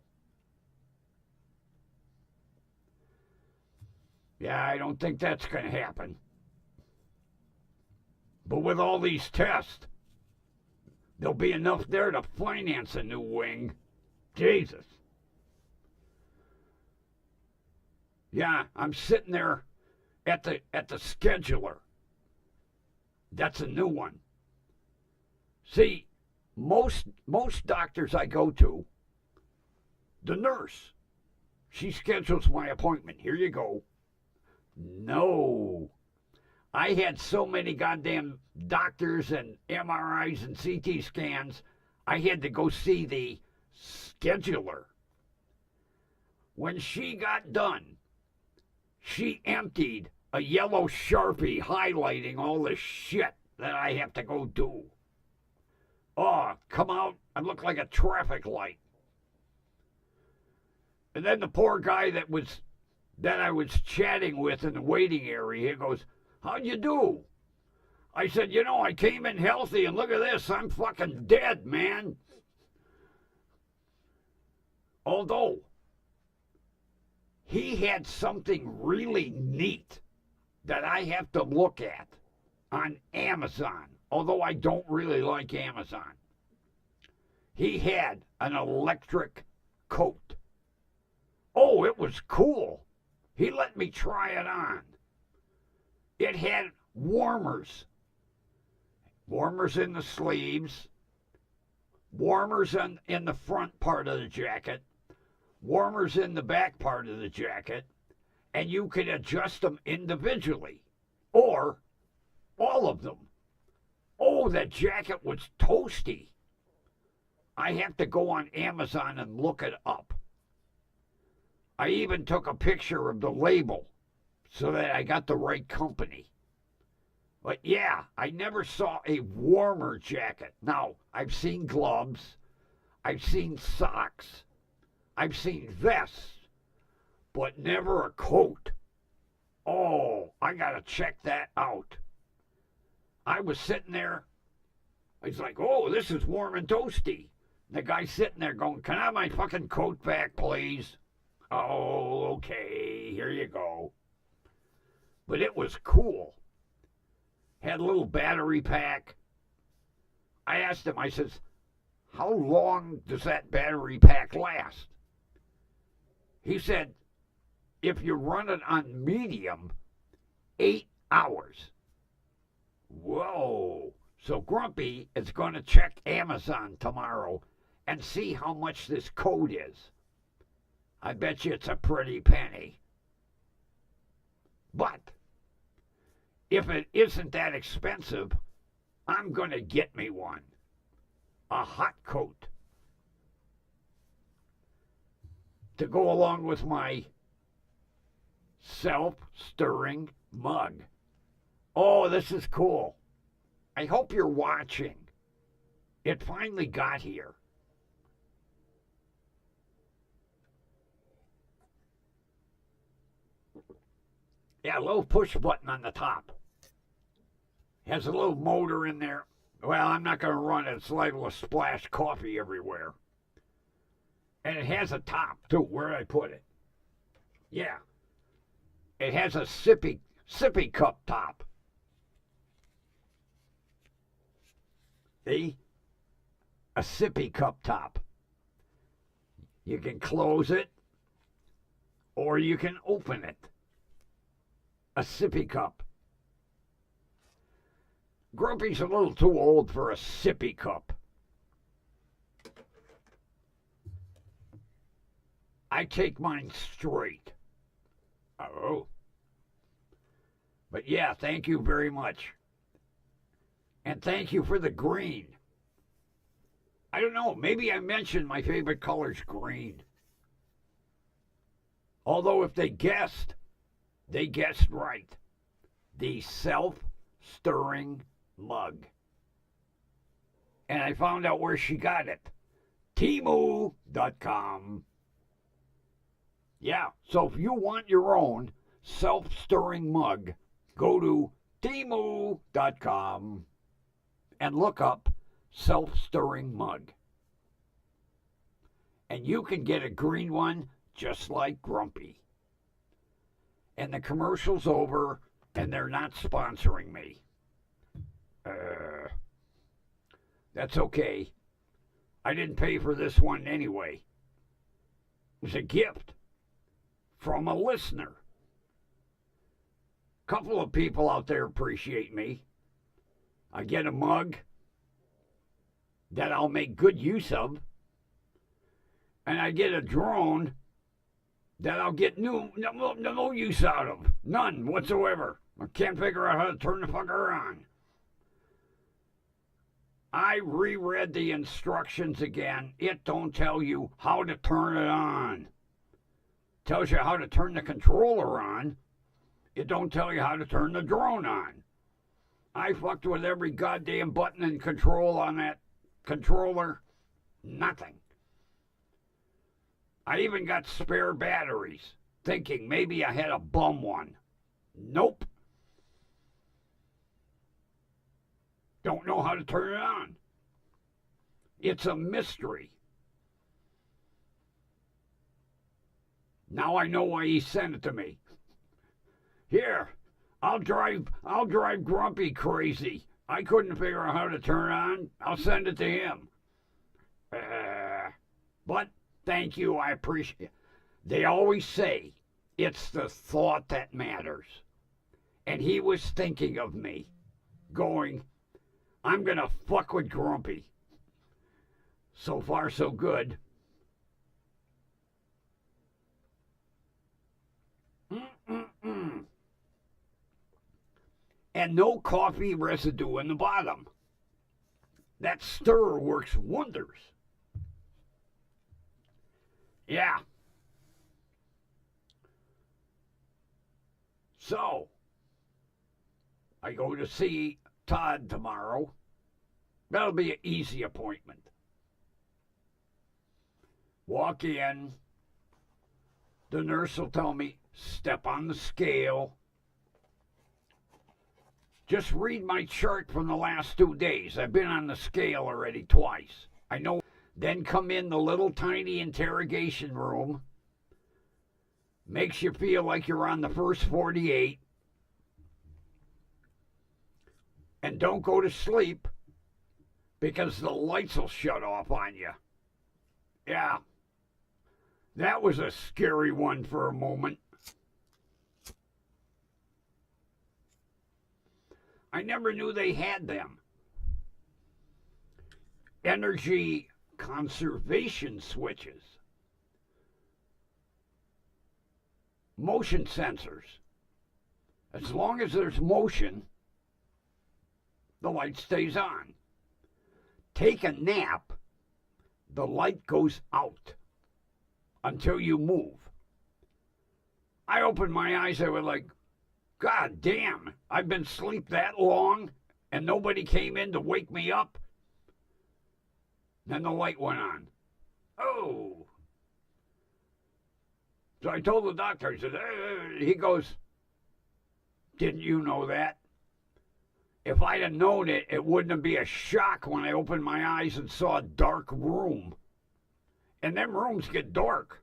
Yeah, I don't think that's going to happen. But with all these tests, there'll be enough there to finance a new wing. Jesus. Yeah, I'm sitting there at the scheduler. That's a new one. See, most doctors I go to, the nurse, she schedules my appointment. Here you go. No. I had so many goddamn doctors and MRIs and CT scans, I had to go see the scheduler. When she got done, she emptied a yellow Sharpie highlighting all the shit that I have to go do. Oh, come out, I look like a traffic light. And then the poor guy that I was chatting with in the waiting area, he goes, "How'd you do?" I said, I came in healthy, and look at this, I'm fucking dead, man. Although, he had something really neat that I have to look at on Amazon, although I don't really like Amazon. He had an electric coat. Oh, it was cool. He let me try it on. It had warmers. Warmers in the sleeves. Warmers in the front part of the jacket. Warmers in the back part of the jacket. And you could adjust them individually. Or all of them. Oh, that jacket was toasty. I have to go on Amazon and look it up. I even took a picture of the label so that I got the right company. But yeah, I never saw a warmer jacket. Now, I've seen gloves, I've seen socks, I've seen vests, but never a coat. Oh, I gotta check that out. I was sitting there, he's like, "Oh, this is warm and toasty." The guy's sitting there going, "Can I have my fucking coat back, please?" Oh, okay, here you go. But it was cool. Had a little battery pack. I asked him, I says, "How long does that battery pack last?" He said, "If you run it on medium, 8 hours. Whoa. So Grumpy is going to check Amazon tomorrow and see how much this coat is. I bet you it's a pretty penny. But if it isn't that expensive, I'm going to get me one. A hot coat. To go along with my self-stirring mug. Oh, this is cool. I hope you're watching. It finally got here. Yeah, a little push button on the top. Has a little motor in there. Well, I'm not going to run it. It's liable to splash coffee everywhere. And it has a top, too. Where did I put it? Yeah. It has a sippy cup top. See? A sippy cup top. You can close it, or you can open it. A sippy cup. Grumpy's a little too old for a sippy cup. I take mine straight. Oh. But yeah, thank you very much. And thank you for the green. I don't know, maybe I mentioned my favorite color's green. Although if they guessed right. The self-stirring mug. And I found out where she got it. Temu.com. Yeah, so if you want your own self-stirring mug, go to Temu.com and look up self-stirring mug. And you can get a green one just like Grumpy. And the commercial's over, and they're not sponsoring me. That's okay. I didn't pay for this one anyway. It was a gift from a listener. A couple of people out there appreciate me. I get a mug that I'll make good use of. And I get a drone that I'll get no use out of. None whatsoever. I can't figure out how to turn the fucker on. I reread the instructions again. It don't tell you how to turn it on. It tells you how to turn the controller on. It don't tell you how to turn the drone on. I fucked with every goddamn button and control on that controller. Nothing. I even got spare batteries, thinking maybe I had a bum one. Nope. Don't know how to turn it on. It's a mystery. Now I know why he sent it to me. Here, I'll drive Grumpy crazy. I couldn't figure out how to turn it on. I'll send it to him. But thank you, I appreciate it. They always say it's the thought that matters. And he was thinking of me, going, I'm going to fuck with Grumpy. So far, so good. And no coffee residue in the bottom. That stir works wonders. Yeah. So, I go to see Todd tomorrow. That'll be an easy appointment. Walk in. The nurse will tell me, step on the scale. Just read my chart from the last 2 days. I've been on the scale already twice. I know. Then come in the little tiny interrogation room. Makes you feel like you're on the first 48. And don't go to sleep because the lights will shut off on you. Yeah. That was a scary one for a moment. I never knew they had them. Energy conservation switches. Motion sensors. As long as there's motion, the light stays on. Take a nap, the light goes out until you move. I opened my eyes, I was like, God damn, I've been asleep that long and nobody came in to wake me up. Then the light went on. Oh. So I told the doctor, I said, he goes, didn't you know that? If I'd have known it, it wouldn't be a shock when I opened my eyes and saw a dark room. And them rooms get dark.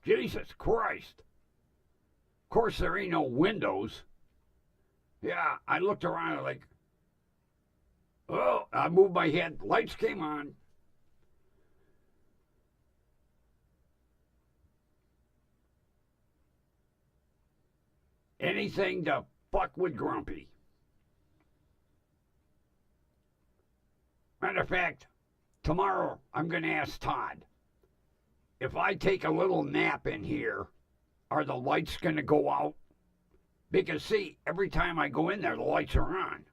Jesus Christ. Of course, there ain't no windows. Yeah, I looked around like, oh, I moved my head. Lights came on. Anything to fuck with Grumpy. Matter of fact, tomorrow I'm going to ask Todd, if I take a little nap in here, are the lights going to go out? Because, see, every time I go in there, the lights are on.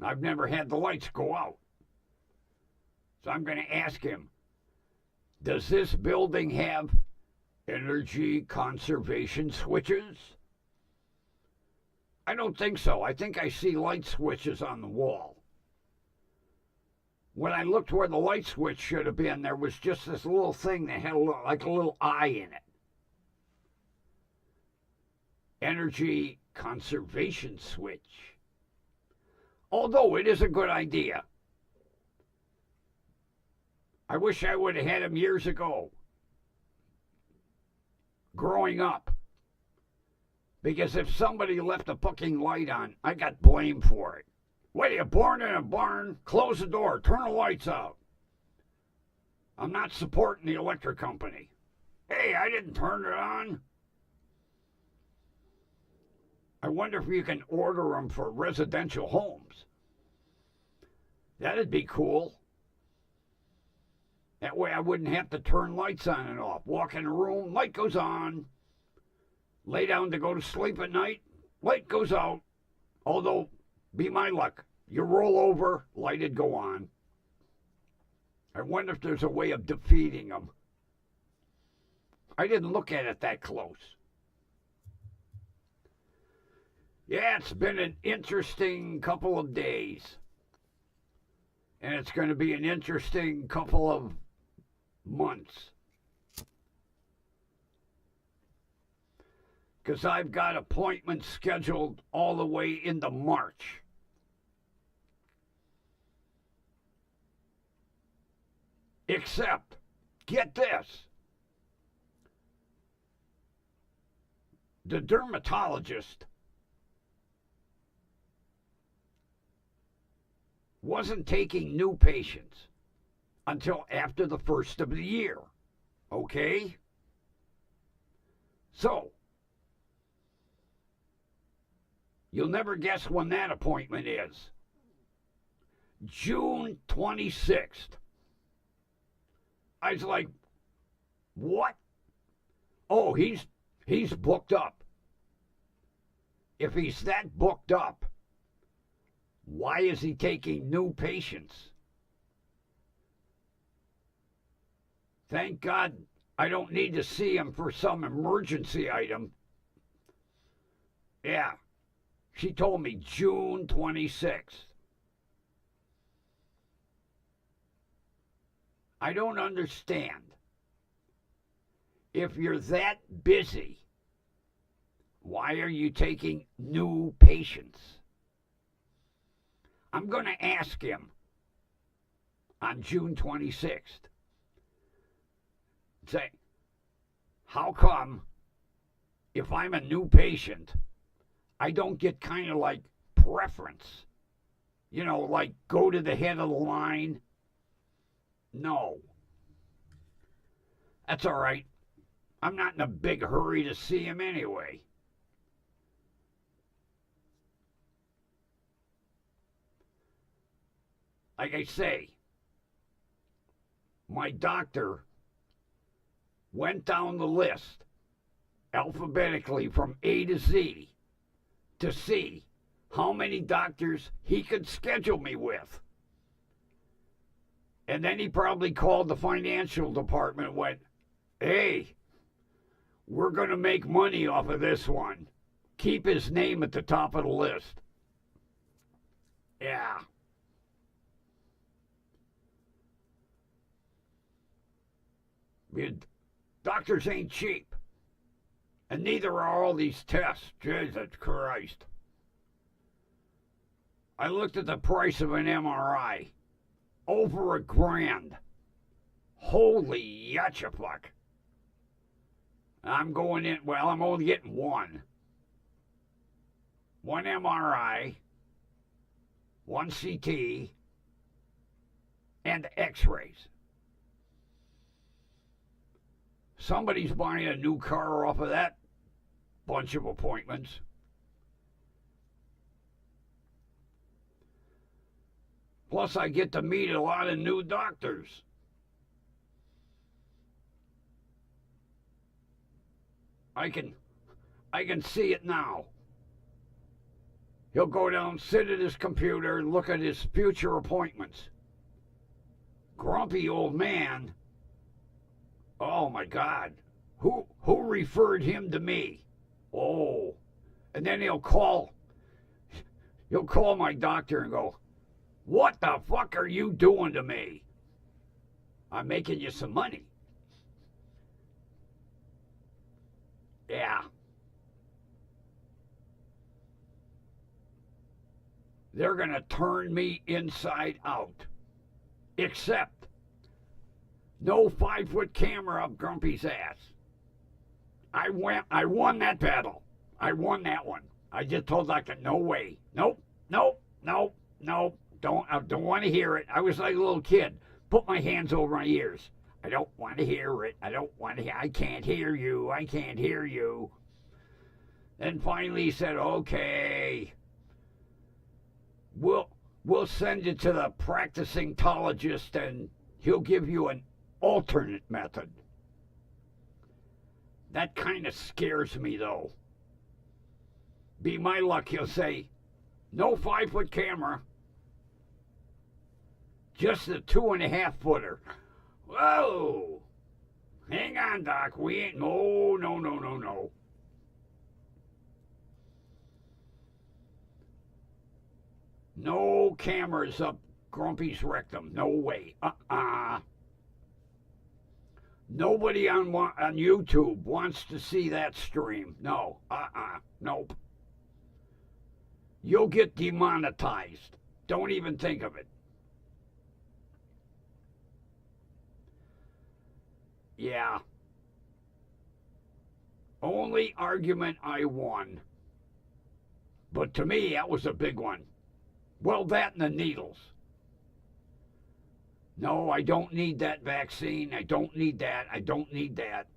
I've never had the lights go out. So I'm going to ask him, does this building have energy conservation switches? I don't think so. I think I see light switches on the wall. When I looked where the light switch should have been, there was just this little thing that had like a little eye in it. Energy conservation switch. Although it is a good idea. I wish I would have had him years ago, growing up. Because if somebody left a fucking light on, I got blamed for it. What are you, born in a barn? Close the door, turn the lights out. I'm not supporting the electric company. Hey, I didn't turn it on. I wonder if you can order them for residential homes. That'd be cool. That way I wouldn't have to turn lights on and off. Walk in a room, light goes on. Lay down to go to sleep at night, light goes out. Although, be my luck, you roll over, light'd go on. I wonder if there's a way of defeating them. I didn't look at it that close. Yeah, it's been an interesting couple of days. And it's going to be an interesting couple of months. Because I've got appointments scheduled all the way into March. Except, get this, the dermatologist wasn't taking new patients until after the first of the year. Okay? So, you'll never guess when that appointment is. June 26th. I was like, what? Oh, he's booked up. If he's that booked up, why is he taking new patients? Thank God I don't need to see him for some emergency item. Yeah. She told me June 26th. I don't understand. If you're that busy, why are you taking new patients? I'm going to ask him on June 26th. Say, how come if I'm a new patient, I don't get kind of like preference? You know, like go to the head of the line? No. That's all right. I'm not in a big hurry to see him anyway. Like I say, my doctor went down the list alphabetically from A to Z to see how many doctors he could schedule me with. And then he probably called the financial department and went, hey, we're going to make money off of this one. Keep his name at the top of the list. Yeah. Doctors ain't cheap. And neither are all these tests. Jesus Christ. I looked at the price of an MRI. Over $1,000. Holy yatchafuck. I'm going in, well, I'm only getting one. One MRI, one CT, and x-rays. Somebody's buying a new car off of that bunch of appointments. Plus, I get to meet a lot of new doctors. I can see it now. He'll go down, sit at his computer, and look at his future appointments. Grumpy old man. Oh my God. Who referred him to me? Oh. And then he'll call my doctor and go, what the fuck are you doing to me? I'm making you some money. Yeah. They're going to turn me inside out. Except No 5-foot camera up Grumpy's ass. I won that battle. I won that one. I just told Doctor, no way. Nope, nope, nope, nope. I don't want to hear it. I was like a little kid. Put my hands over my ears. I don't want to hear it. I can't hear you. I can't hear you. And finally he said, okay, we'll send you to the practicing tologist and he'll give you an alternate method. That kind of scares me, though. Be my luck, he'll say, no 5-foot camera, just a 2.5-footer. Whoa! Hang on, Doc. We ain't. No. No cameras up Grumpy's rectum. No way. Nobody on YouTube wants to see that stream. No. Nope. You'll get demonetized. Don't even think of it. Yeah. Only argument I won. But to me, that was a big one. Well, that and the needles. No, I don't need that vaccine. I don't need that. I don't need that.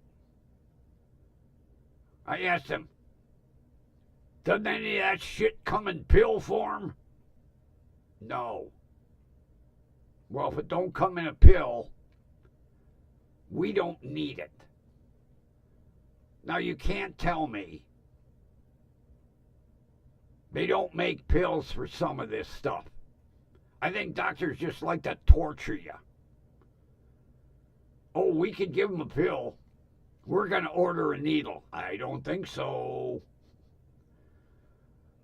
I asked him, doesn't any of that shit come in pill form? No. Well, if it don't come in a pill, we don't need it. Now, you can't tell me they don't make pills for some of this stuff. I think doctors just like to torture you. Oh, we could give them a pill. We're going to order a needle. I don't think so.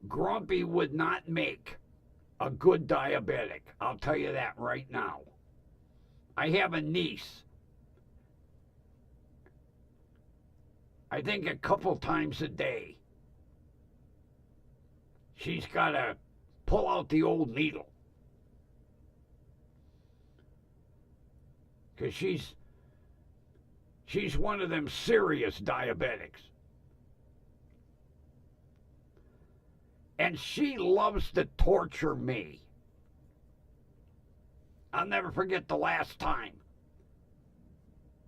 Grumpy would not make a good diabetic. I'll tell you that right now. I have a niece. I think a couple times a day, she's got to pull out the old needle. Because she's one of them serious diabetics. And she loves to torture me. I'll never forget the last time.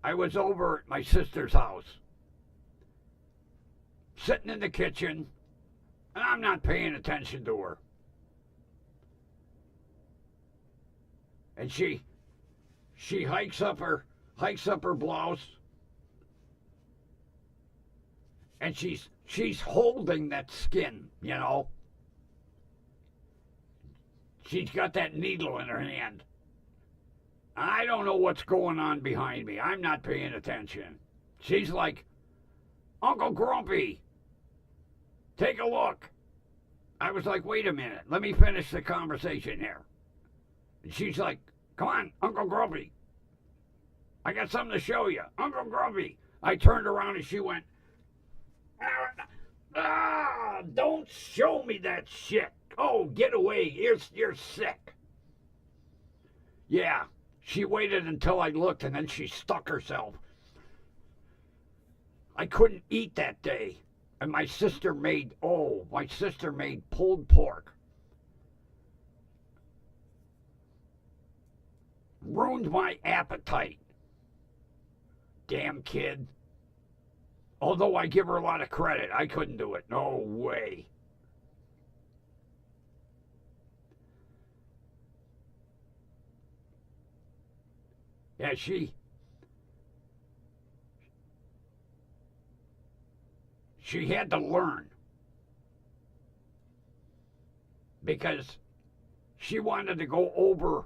I was over at my sister's house, sitting in the kitchen, and I'm not paying attention to her. And she hikes up her blouse, and she's holding that skin, you know. She's got that needle in her hand. I don't know what's going on behind me. I'm not paying attention. She's like, Uncle Grumpy, take a look. I was like, wait a minute. Let me finish the conversation here. And she's like, come on, Uncle Grumpy. I got something to show you. Uncle Grumpy. I turned around and she went, don't show me that shit. Oh, get away. You're sick. Yeah, she waited until I looked and then she stuck herself. I couldn't eat that day. And my sister made pulled pork. Ruined my appetite. Damn kid. Although I give her a lot of credit, I couldn't do it. No way. Yeah, she had to learn because she wanted to go over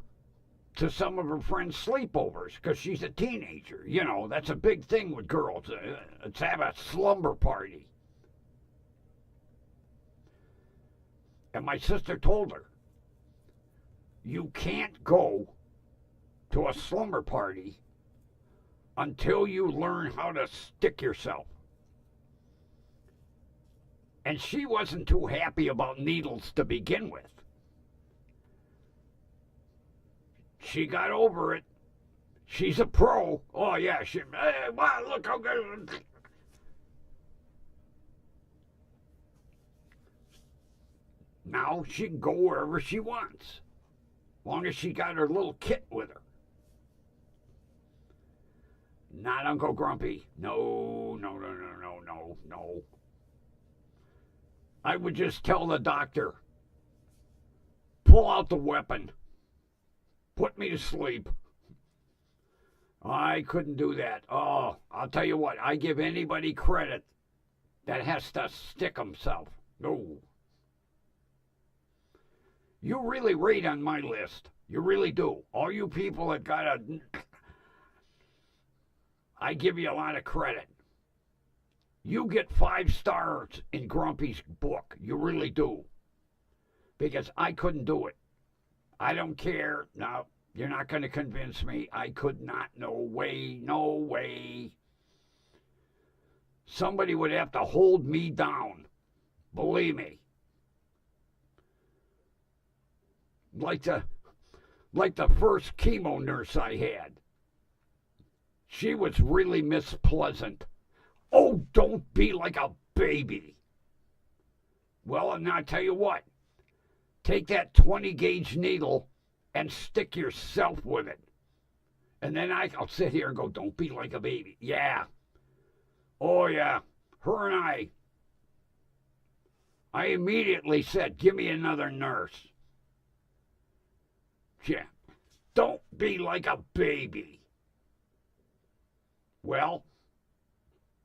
to some of her friends' sleepovers because she's a teenager. You know, that's a big thing with girls. To have a slumber party. And my sister told her, you can't go to a slumber party until you learn how to stick yourself. And she wasn't too happy about needles to begin with. She got over it. She's a pro. Oh, yeah. Hey, wow, look how good. Now she can go wherever she wants, as long as she got her little kit with her. Not Uncle Grumpy. No, no, no, no, no, no, no. I would just tell the doctor, pull out the weapon. Put me to sleep. I couldn't do that. Oh, I'll tell you what, I give anybody credit that has to stick himself. No. You really rate on my list. You really do. All you people that got a... I give you a lot of credit. You get 5 stars in Grumpy's book. You really do. Because I couldn't do it. I don't care. No, you're not going to convince me. I could not. No way. No way. Somebody would have to hold me down. Believe me. Like the first chemo nurse I had. She was really Miss Pleasant. Oh, don't be like a baby. Well, and I'll tell you what. Take that 20 gauge needle and stick yourself with it. And then I'll sit here and go, don't be like a baby. Yeah. Oh, yeah. Her and I immediately said, give me another nurse. Yeah. Don't be like a baby. Well,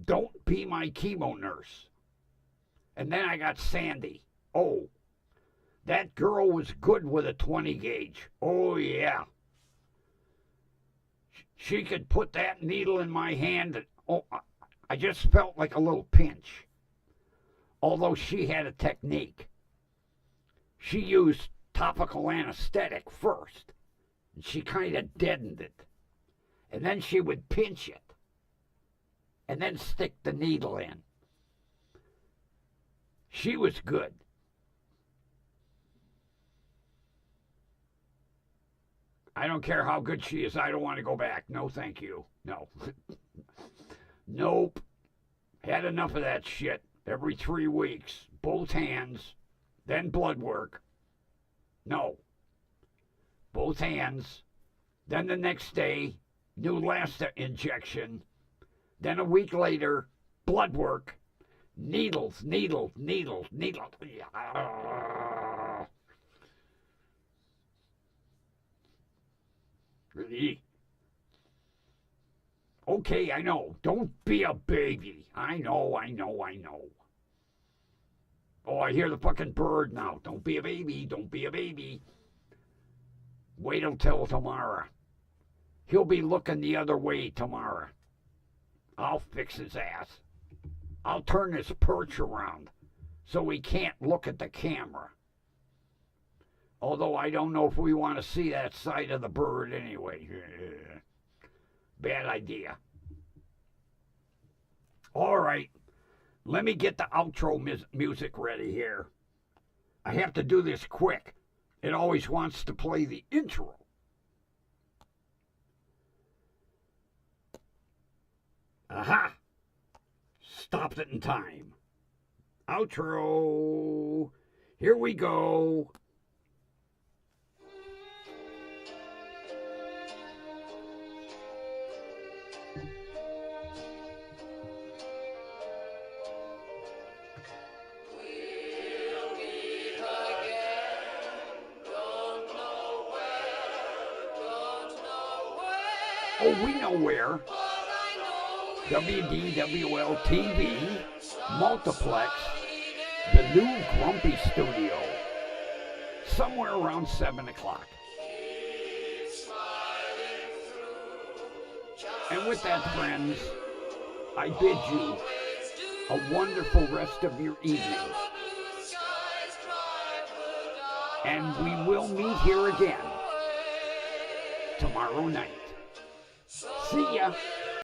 don't be my chemo nurse. And then I got Sandy. Oh, that girl was good with a 20 gauge. Oh, yeah. She could put that needle in my hand. And, oh, I just felt like a little pinch. Although she had a technique. She used topical anesthetic first. And she kind of deadened it. And then she would pinch it. And then stick the needle in. She was good. I don't care how good she is. I don't want to go back. No, thank you. No. Nope. Had enough of that shit. Every 3 weeks. Both hands. Then blood work. No. Both hands. Then the next day, new Lasta injection. Then a week later, blood work. Needles. Okay, I know. Don't be a baby. I know. Oh, I hear the fucking bird now. Don't be a baby. Wait until tomorrow. He'll be looking the other way tomorrow. I'll fix his ass. I'll turn his perch around so he can't look at the camera. Although I don't know if we want to see that side of the bird anyway. Bad idea. All right. Let me get the outro music ready here. I have to do this quick. It always wants to play the intro. Aha! Stopped it in time. Outro. Here we go. Oh, we know where. WDWL TV, Multiplex, the new Grumpy Studio. Somewhere around 7 o'clock. And with that, friends, I bid you a wonderful rest of your evening. And we will meet here again tomorrow night. See ya.